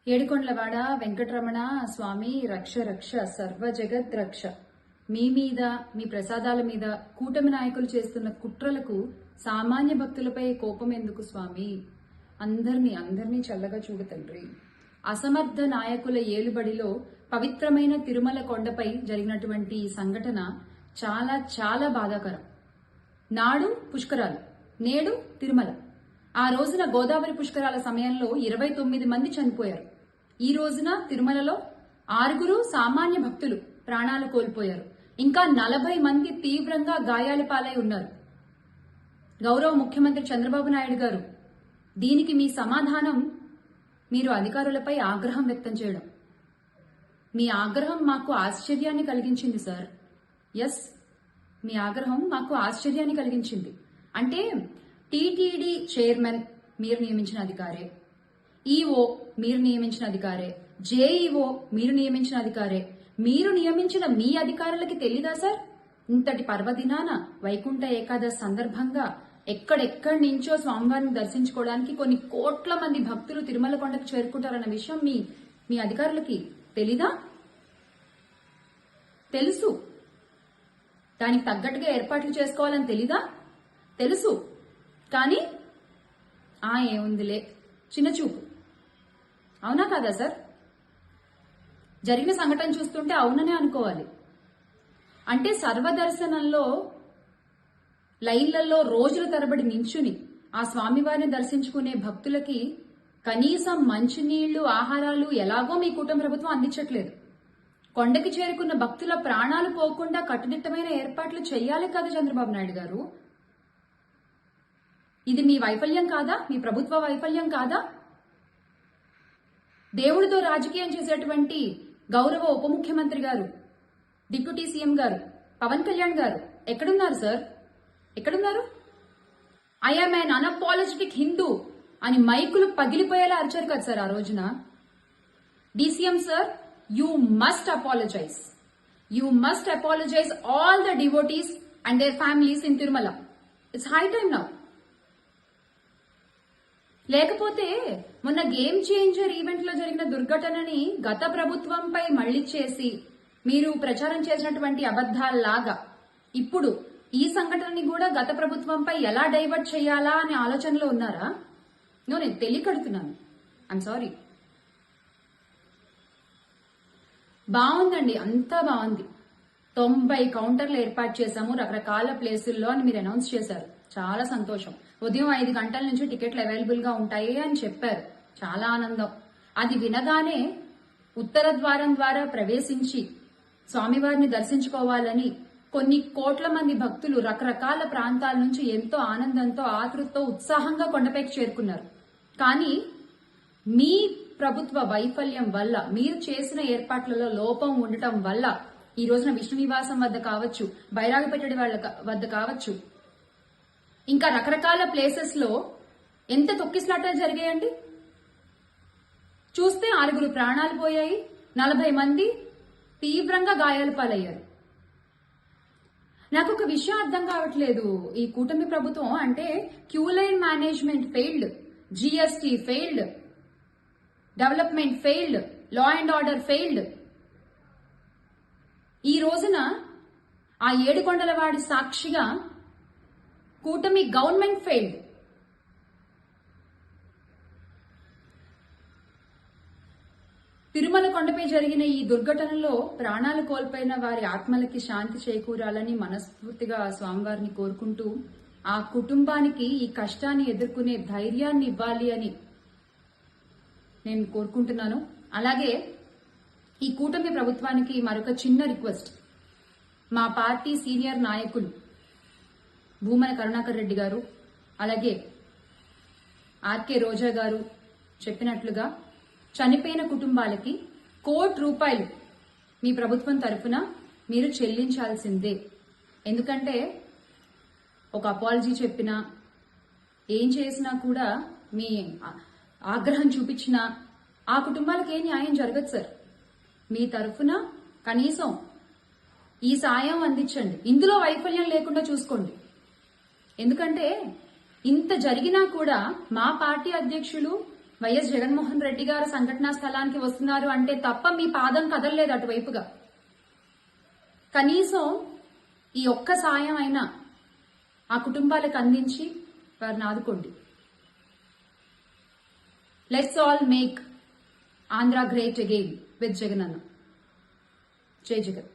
ఏడుకొండలవాడ వెంకటరమణ స్వామి రక్ష రక్ష సర్వ జగత్ రక్ష. మీ మీద మీ ప్రసాదాల మీద కూటమి నాయకులు చేస్తున్న కుట్రలకు సామాన్య భక్తులపై కోపం ఎందుకు స్వామి? అందరినీ చల్లగా చూడు తండ్రి. అసమర్థ నాయకుల ఏలుబడిలో పవిత్రమైన తిరుమల కొండపై జరిగినటువంటి ఈ సంఘటన చాలా చాలా బాధాకరం. నాడు పుష్కరాలు, నేడు తిరుమల. ఆ రోజున గోదావరి పుష్కరాల సమయంలో 29 మంది చనిపోయారు. ఈ రోజున తిరుమలలో 6 సామాన్య భక్తులు ప్రాణాలు కోల్పోయారు. ఇంకా 40 మంది తీవ్రంగా గాయాల పాలై ఉన్నారు. గౌరవ ముఖ్యమంత్రి చంద్రబాబు నాయుడు గారు, దీనికి మీ సమాధానం మీరు అధికారులపై ఆగ్రహం వ్యక్తం చేయడం. మీ ఆగ్రహం మాకు ఆశ్చర్యాన్ని కలిగించింది సార్. ఎస్, మీ ఆగ్రహం మాకు ఆశ్చర్యాన్ని కలిగించింది. అంటే టీటీడీ చైర్మన్ మీరు నియమించిన అధికారే, ఈఓ మీరు నియమించిన అధికారే, జేఈఓ మీరు నియమించిన అధికారే. మీరు నియమించిన మీ అధికారులకి తెలీదా సార్? ఇంతటి పర్వదినాన వైకుంఠ ఏకాదశి సందర్భంగా ఎక్కడెక్కడి నుంచో స్వామివారిని దర్శించుకోవడానికి కొన్ని కోట్ల మంది భక్తులు తిరుమల కొండకు చేరుకుంటారన్న విషయం మీ అధికారులకి తెలీదా? తెలుసు. దానికి తగ్గట్టుగా ఏర్పాట్లు చేసుకోవాలని తెలీదా? తెలుసు. కానీ ఏముందిలే, చిన్నచూపు. అవునా కాదా సార్? జరిగిన సంఘటన చూస్తుంటే అవుననే అనుకోవాలి. అంటే సర్వదర్శనంలో లైన్లలో రోజుల తరబడి నించుని ఆ స్వామివారిని దర్శించుకునే భక్తులకి కనీసం మంచినీళ్లు, ఆహారాలు ఎలాగో మీ కూటమి ప్రభుత్వం అందించట్లేదు. కొండకి చేరుకున్న భక్తుల ప్రాణాలు పోకుండా కట్టుదిట్టమైన ఏర్పాట్లు చేయాలి కదా చంద్రబాబు నాయుడు గారు? ఇది మీ వైఫల్యం కాదా? మీ ప్రభుత్వ వైఫల్యం కాదా? దేవుడితో రాజకీయం చేసేటువంటి గౌరవ ఉప ముఖ్యమంత్రి గారు, డిప్యూటీ సీఎం గారు పవన్ కళ్యాణ్ గారు ఎక్కడున్నారు సార్? ఎక్కడున్నారు? ఐఎమ్ అన్ అన్అపాలజెటిక్ హిందూ అని మైకులు పగిలిపోయేలా అరిచారు కదా సార్ ఆ రోజున. DCM sir, you must apologise. You must apologise all the devotees and their families in Tirumala. It's high time now. లేకపోతే మొన్న గేమ్ చేంజర్ ఈవెంట్ లో జరిగిన దుర్ఘటనని గత ప్రభుత్వంపై మళ్లీ చేసి మీరు ప్రచారం చేసినటువంటి అబద్ధాల్లాగా ఇప్పుడు ఈ సంఘటనని కూడా గత ప్రభుత్వంపై ఎలా డైవర్ట్ చేయాలా అనే ఆలోచనలో ఉన్నారా? నేను తెలియకడుతున్నాను. I'm sorry. బాగుందండి, అంతా బాగుంది. 90 కౌంటర్లు ఏర్పాటు చేశాము రకరకాల ప్లేసుల్లో అని మీరు అనౌన్స్ చేశారు. చాలా సంతోషం. ఉదయం 5 గంటల నుంచి టికెట్లు అవైలబుల్ గా ఉంటాయి అని చెప్పారు. చాలా ఆనందం. అది వినగానే ఉత్తర ద్వారం ద్వారా ప్రవేశించి స్వామివారిని దర్శించుకోవాలని కొన్ని కోట్ల మంది భక్తులు రకరకాల ప్రాంతాల నుంచి ఎంతో ఆనందంతో, ఆతృతతో, ఉత్సాహంగా కొండపైకి చేరుకున్నారు. కానీ మీ ప్రభుత్వ వైఫల్యం వల్ల, మీరు చేసిన ఏర్పాట్లలో లోపం ఉండటం వల్ల ఈ రోజున విష్ణు నివాసం వద్ద కావచ్చు, బైరాగపెట్టడి వద్ద కావచ్చు, ఇంకా రకరకాల ప్లేసెస్ లో ఎంత తొక్కిసలాటలు జరిగాయండి. చూస్తే 6 ప్రాణాలు పోయాయి, 40 మంది తీవ్రంగా గాయాల పాలయ్యారు. నాకు ఒక విషయం అర్థం కావట్లేదు. ఈ కూటమి ప్రభుత్వం అంటే queue line management failed, GST failed, development failed, law and order failed. ఈ రోజున ఆ ఏడుకొండలవాడి సాక్షిగా కూటమి గవర్నమెంట్ ఫెయిల్డ్. తిరుమల కొండపై జరిగిన ఈ దుర్ఘటనలో ప్రాణాలు కోల్పోయిన వారి ఆత్మలకి శాంతి చేకూరాలని మనస్ఫూర్తిగా స్వామివారిని కోరుకుంటూ, ఆ కుటుంబానికి ఈ కష్టాన్ని ఎదుర్కొనే ధైర్యాన్ని ఇవ్వాలి అని నేను కోరుకుంటున్నాను. అలాగే ఈ కూటమి ప్రభుత్వానికి మరొక చిన్న రిక్వెస్ట్. మా పార్టీ సీనియర్ నాయకులు భూమన కరుణాకర్ రెడ్డి గారు, అలాగే ఆర్కే రోజా గారు చెప్పినట్లుగా చనిపోయిన కుటుంబాలకి ₹1 కోటి మీ ప్రభుత్వం తరఫున మీరు చెల్లించాల్సిందే. ఎందుకంటే ఒక అపాలజీ చెప్పినా, ఏం చేసినా కూడా, మీ ఆగ్రహం చూపించినా ఆ కుటుంబాలకు ఏ న్యాయం జరగదు సార్. మీ తరఫున కనీసం ఈ సాయం అందించండి. ఇందులో వైఫల్యం లేకుండా చూసుకోండి. ఎందుకంటే ఇంత జరిగినా కూడా మా పార్టీ అధ్యక్షులు వైఎస్ జగన్మోహన్ రెడ్డి గారు సంఘటనా స్థలానికి వస్తున్నారు అంటే తప్ప మీ పాదం కదలలేదు అటువైపుగా. కనీసం ఈ ఒక్క సాయం అయినా ఆ కుటుంబాలకు అందించి వారిని ఆదుకోండి. Let's all make Andhra great again with Jagan Anna. జై జగన్.